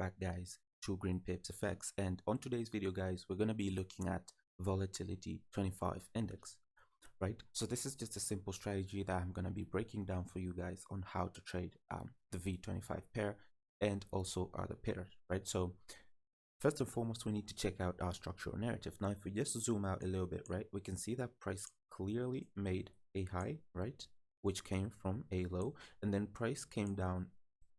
back, guys, to Green Pips Effects. And on today's video, guys, we're going to be looking at Volatility 25 Index, right? So this is just a simple strategy that I'm going to be breaking down for you guys on how to trade the V25 pair and also other pairs, right? So first and foremost, we need to check out our structural narrative. Now, if we just zoom out a little bit, right, we can see that price clearly made a high, right, which came from a low, and then price came down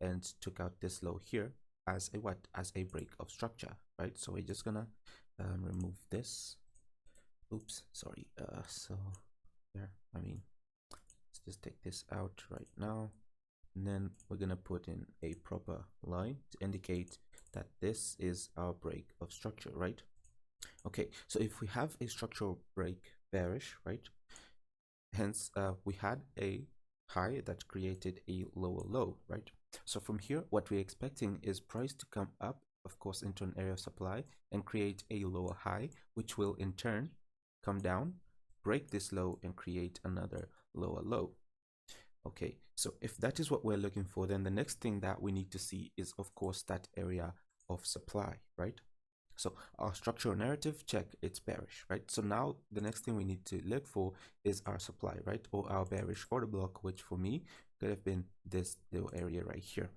and took out this low here as a what? As a break of structure, right? So we're just gonna remove this. Oops, sorry. So there. Let's just take this out right now, and then we're gonna put in a proper line to indicate that this is our break of structure, right? Okay, so if we have a structural break bearish, right, hence we had a high that created a lower low, right? So from here, what we're expecting is price to come up, of course, into an area of supply and create a lower high, which will in turn come down, break this low, and create another lower low. Okay, so if that is what we're looking for, then the next thing that we need to see is, of course, that area of supply, right? So our structural narrative, check, it's bearish, right? So now the next thing we need to look for is our supply, right? Or our bearish order block, which for me could have been this little area right here.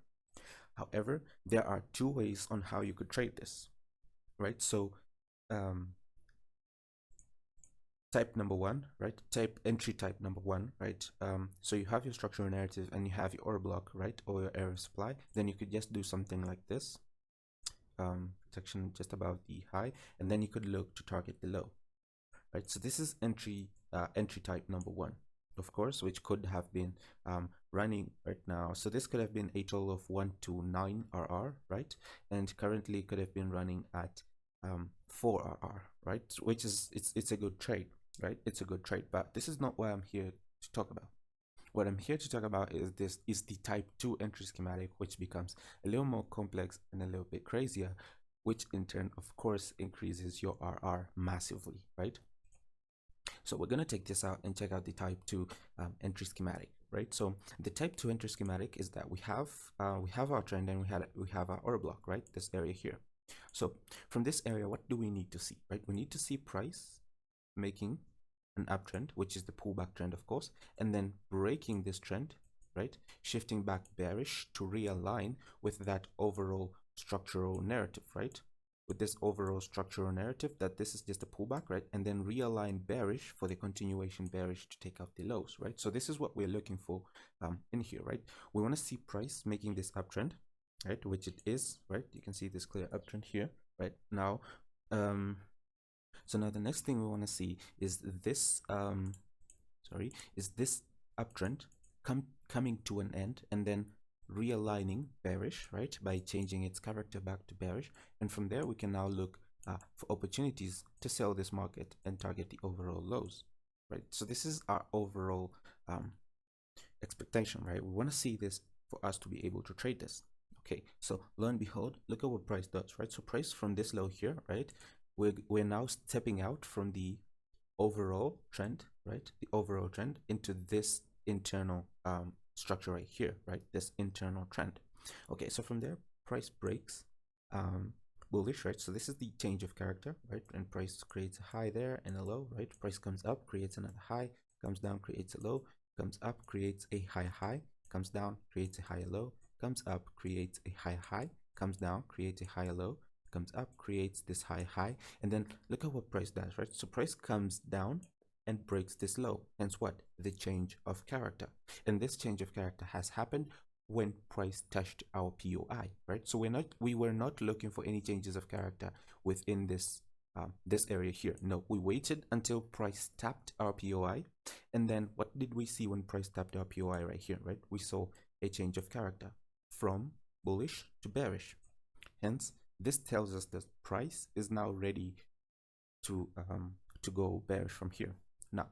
However, there are two ways on how you could trade this, right? So type number one, right? Entry type number one, right? So you have your structural narrative and you have your order block, right? Or your area of supply. Then you could just do something like this. Protection just above the high, and then you could look to target the low, right? So this is entry type number one, of course, which could have been running right now. So this could have been a total of 129 RR, right? And currently could have been running at 4 RR, right? Which is it's a good trade, right? It's a good trade, but this is not what I'm here to talk about. What I'm here to talk about is the type 2 entry schematic, which becomes a little more complex and a little bit crazier, which in turn, of course, increases your RR massively, right? So we're going to take this out and check out the type 2 entry schematic, right? So the type 2 entry schematic is that we have our trend and we have our order block, right? This area here. So from this area, what do we need to see, right? We need to see price making an uptrend, which is the pullback trend, of course, and then breaking this trend, right, shifting back bearish to realign with that overall structural narrative, right, with this overall structural narrative that this is just a pullback, right, and then realign bearish for the continuation bearish to take out the lows, right? So this is what we're looking for in here, right? We want to see price making this uptrend, right, which it is, right? You can see this clear uptrend here, right? Now so now the next thing we want to see is this this uptrend coming to an end and then realigning bearish, right, by changing its character back to bearish, and from there we can now look for opportunities to sell this market and target the overall lows, right? So this is our overall expectation, right? We want to see this for us to be able to trade this. Okay, so lo and behold, look at what price does, right? So price from this low here, right, we're now stepping out from the overall trend, right, the overall trend into this internal structure right here, right, this internal trend. Okay, so from there price breaks bullish, right? So this is the change of character, right? And price creates a high there and a low, right? Price comes up, creates another high, comes down, creates a low, comes up, creates a high, comes down, creates a higher low, comes up, creates a high, comes down, creates a higher low, comes up, creates this high, and then look at what price does, right? So price comes down and breaks this low, hence what? The change of character. And this change of character has happened when price touched our POI, right? So we were not looking for any changes of character within this this area here. No, we waited until price tapped our POI, and then what did we see when price tapped our POI right here, right? We saw a change of character from bullish to bearish. Hence, this tells us that price is now ready to go bearish from here. Now,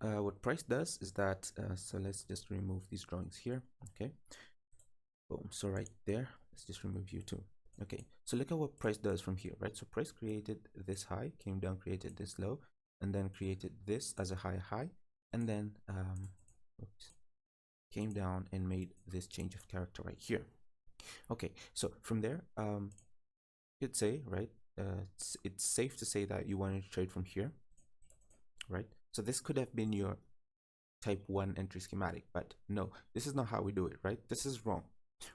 what price does is that, so let's just remove these drawings here. Okay, boom. So right there, let's just remove you too. Okay, so look at what price does from here, right? So price created this high, came down, created this low, and then created this as a high, and then oops, came down and made this change of character right here. Okay, so from there, you'd say, right, it's safe to say that you wanted to trade from here, right? So this could have been your type 1 entry schematic, but no, this is not how we do it, right? This is wrong.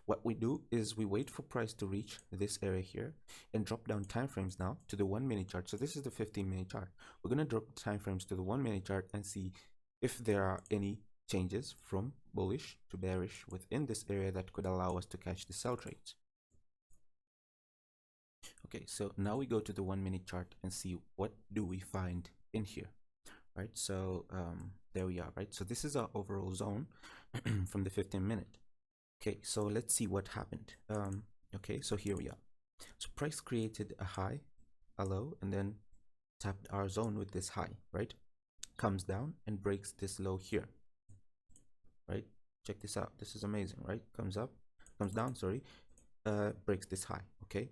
What we do is we wait for price to reach this area here and drop down time frames now to the 1 minute chart. So this is the 15-minute chart. We're going to drop time frames to the 1 minute chart and see if there are any changes from bullish to bearish within this area that could allow us to catch the sell trades. Okay, so now we go to the 1 minute chart and see what do we find in here, right? So there we are, right? So this is our overall zone from the 15-minute. Okay, so let's see what happened. Okay, so here we are. So price created a high, a low, and then tapped our zone with this high, right? Comes down and breaks this low here, right? Check this out. This is amazing, right? Comes up, comes down, sorry, breaks this high. Okay,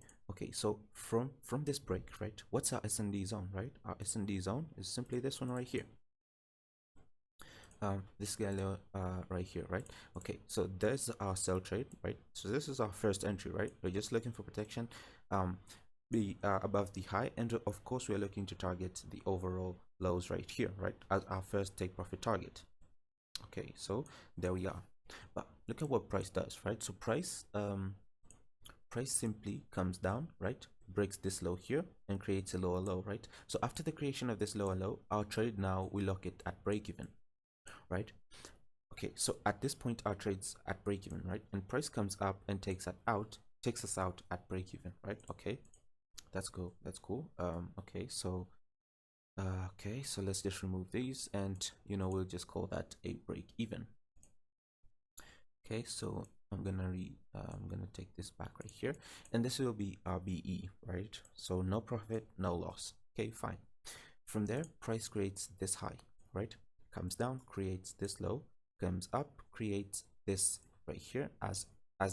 so from this break, right, what's our S&D zone, right? Our S&D zone is simply this one right here. This guy right here, right? Okay, so there's our sell trade, right? So this is our first entry, right? We're just looking for protection be above the high, and of course we're looking to target the overall lows right here, right, as our first take profit target. Okay, so there we are. But look at what price does, right? So price simply comes down, right, breaks this low here and creates a lower low, right? So after the creation of this lower low, our trade now, we lock it at break even, right? Okay, so at this point our trade's at break even, right? And price comes up and takes us out at break even, right? Okay, that's cool. Okay, so let's just remove these, and we'll just call that a break even. Okay, so I'm gonna take this back right here, and this will be our BE, right? So no profit, no loss. Okay, fine. From there, price creates this high, right? Comes down, creates this low, comes up, creates this right here as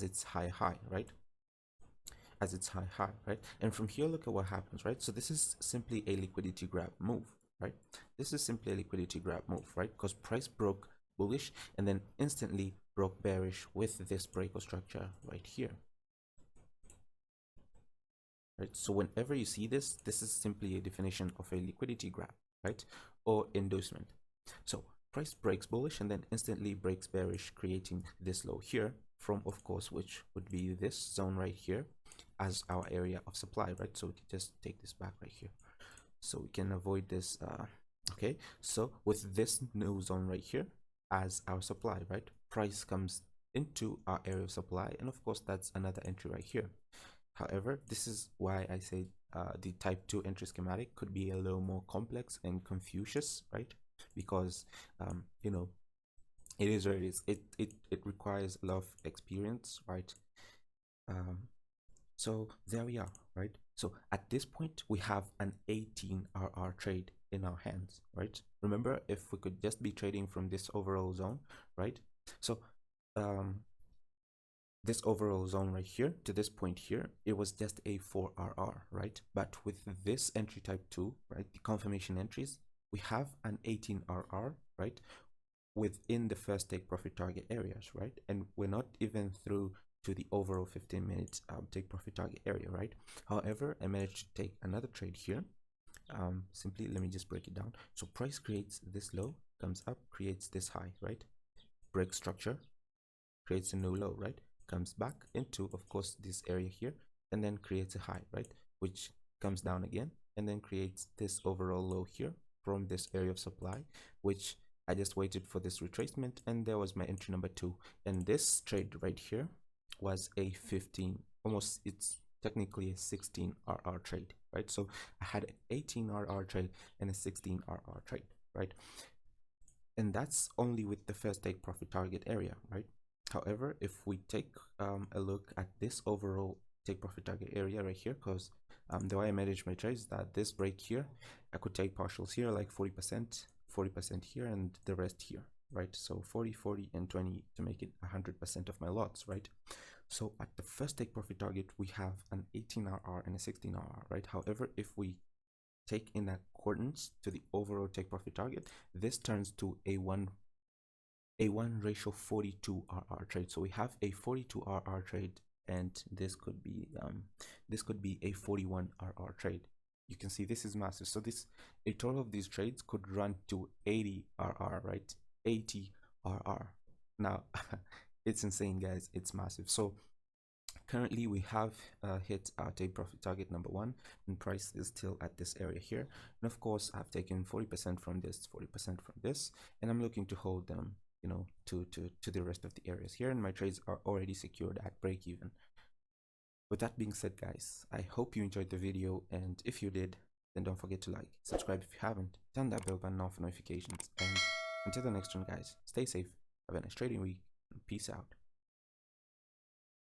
its high, right? As its high, right? And from here, look at what happens, right? So this is simply a liquidity grab move, right? This is simply a liquidity grab move, right? Because price broke bullish and then instantly broke bearish with this breakout structure right here. Right? So whenever you see this, this is simply a definition of a liquidity grab, right? Or inducement. So price breaks bullish and then instantly breaks bearish, creating this low here from, of course, which would be this zone right here as our area of supply, right? So we can just take this back right here so we can avoid this. Okay, so with this new zone right here as our supply, right, price comes into our area of supply, and of course that's another entry right here. However, this is why I say the type 2 entry schematic could be a little more complex and confucius, right? Because it is what it is. It requires a lot of experience, right? So there we are, right? So at this point we have an 18 RR trade in our hands, right? Remember, if we could just be trading from this overall zone, right? So this overall zone right here to this point here, it was just a 4RR, right? But with this entry type 2, right, the confirmation entries, we have an 18RR, right, within the first take profit target areas, right? And we're not even through to the overall 15 minutes take profit target area, right? However, I managed to take another trade here. Simply, let me just break it down. So price creates this low, comes up, creates this high, right? Break structure, creates a new low, right? Comes back into, of course, this area here, and then creates a high, right? Which comes down again, and then creates this overall low here from this area of supply, which I just waited for this retracement, and there was my entry number 2. And this trade right here was a 15, almost, it's technically a 16 RR trade, right? So I had an 18 RR trade and a 16 RR trade, right? And that's only with the first take profit target area, right? However, if we take a look at this overall take profit target area right here, because the way I manage my trades is that this break here, I could take partials here like 40%, 40% here, and the rest here, right? So 40, 40, and 20 to make it 100% of my lots, right? So at the first take profit target, we have an 18RR and a 16RR, right? However, if we take in accordance to the overall take profit target, this turns to a 1 ratio 42 RR trade. So we have a 42 RR trade and this could be a 41 RR trade. You can see this is massive. So this, a total of these trades could run to 80 RR, right? 80 RR. Now it's insane, guys. It's massive. So currently we have hit our take profit target number one, and price is still at this area here. And of course I've taken 40% from this, 40% from this, and I'm looking to hold them, you know, to the rest of the areas here, and my trades are already secured at break even. With that being said, guys, I hope you enjoyed the video, and if you did, then don't forget to like, subscribe if you haven't, turn that bell button on for notifications, and until the next one, guys, stay safe, have a nice trading week, and peace out.